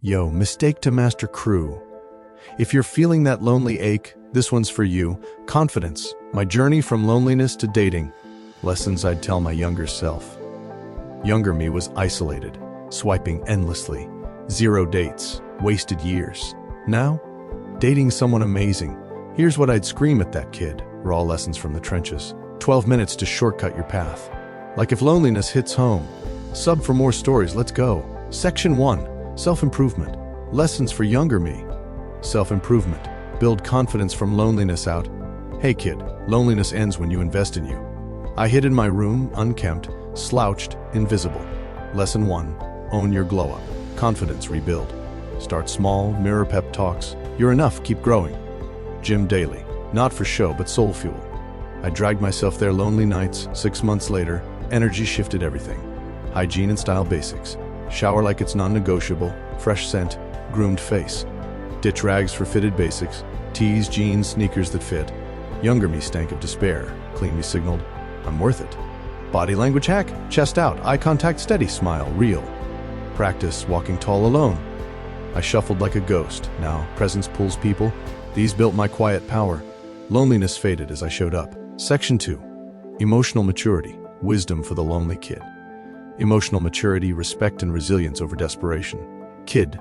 Yo, mistake to master crew. If you're feeling that lonely ache, this one's for you. Confidence, my journey from loneliness to dating. Lessons I'd tell my younger self. Younger me was isolated, swiping endlessly. Zero dates, wasted years. Now, dating someone amazing. Here's what I'd scream at that kid. Raw lessons from the trenches. 12 minutes to shortcut your path. Like if loneliness hits home. Sub for more stories, let's go. Section 1, Self-Improvement. Lessons for younger me. Self-improvement. Build confidence from loneliness out. Hey kid, loneliness ends when you invest in you. I hid in my room, unkempt, slouched, invisible. Lesson 1, own your glow up. Confidence rebuild. Start small, mirror pep talks. You're enough, keep growing. Gym daily. Not for show, but soul fuel. I dragged myself there lonely nights. 6 months later, energy shifted everything. Hygiene and style basics. Shower like it's non-negotiable. Fresh scent, groomed face. Ditch rags for fitted basics. Tees, jeans, sneakers that fit. Younger me stank of despair. Clean me signaled, I'm worth it. Body language hack, chest out, eye contact steady, smile, real. Practice walking tall alone. I shuffled like a ghost. Now presence pulls people. These built my quiet power. Loneliness faded as I showed up. Section 2, Emotional maturity. Wisdom for the lonely kid. Emotional maturity, respect and resilience over desperation. Kid,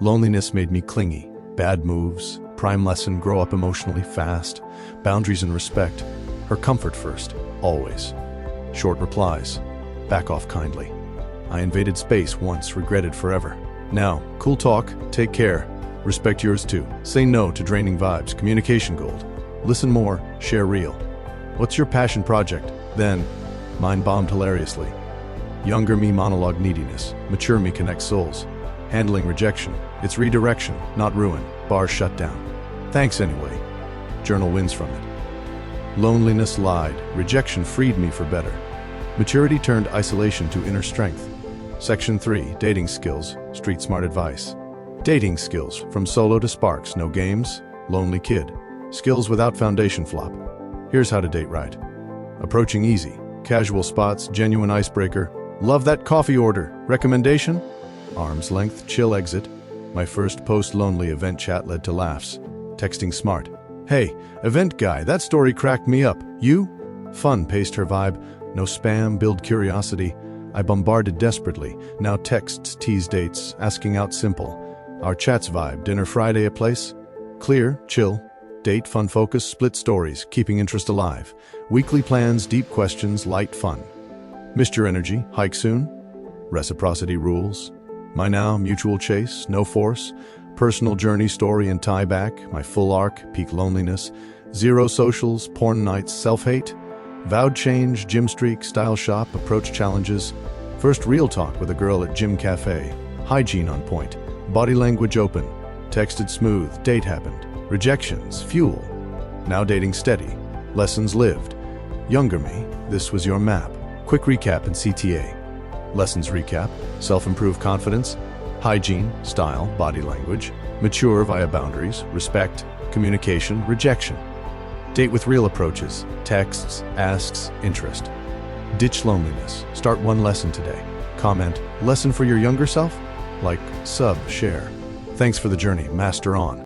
loneliness made me clingy. Bad moves. Prime lesson, grow up emotionally fast. Boundaries and respect. Her comfort first, always. Short replies. Back off kindly. I invaded space once, regretted forever. Now, cool talk, take care. Respect yours too. Say no to draining vibes, communication gold. Listen more, share real. What's your passion project? Then, mine bombed hilariously. Younger me monologue neediness. Mature me connects souls. Handling rejection. It's redirection, not ruin. Bars shut down. Thanks anyway. Journal wins from it. Loneliness lied. Rejection freed me for better. Maturity turned isolation to inner strength. Section 3, Dating skills. Street smart advice. Dating skills. From solo to sparks. No games. Lonely kid. Skills without foundation flop. Here's how to date right. Approaching easy. Casual spots. Genuine icebreaker. Love that coffee order. Recommendation? Arm's length, chill exit. My first post-lonely event chat led to laughs. Texting smart. Hey, event guy, that story cracked me up. You? Fun paced her vibe. No spam, build curiosity. I bombarded desperately. Now texts, tease dates, asking out simple. Our chats vibe, dinner Friday a place? Clear, chill. Date, fun focus, split stories, keeping interest alive. Weekly plans, deep questions, light fun. Missed your energy, hike soon? Reciprocity rules. My now, mutual chase, no force. Personal journey, story and tie back. My full arc, peak loneliness. Zero socials, porn nights, self-hate. Vowed change, gym streak, style shop, approach challenges. First real talk with a girl at gym cafe. Hygiene on point. Body language open. Texted smooth, date happened. Rejections, fuel. Now dating steady. Lessons lived. Younger me, this was your map. Quick recap and CTA. Lessons recap, self-improve confidence, hygiene, style, body language, mature via boundaries, respect, communication, rejection. Date with real approaches, texts, asks, interest. Ditch loneliness, start one lesson today. Comment, lesson for your younger self? Like, sub, share. Thanks for the journey, master on.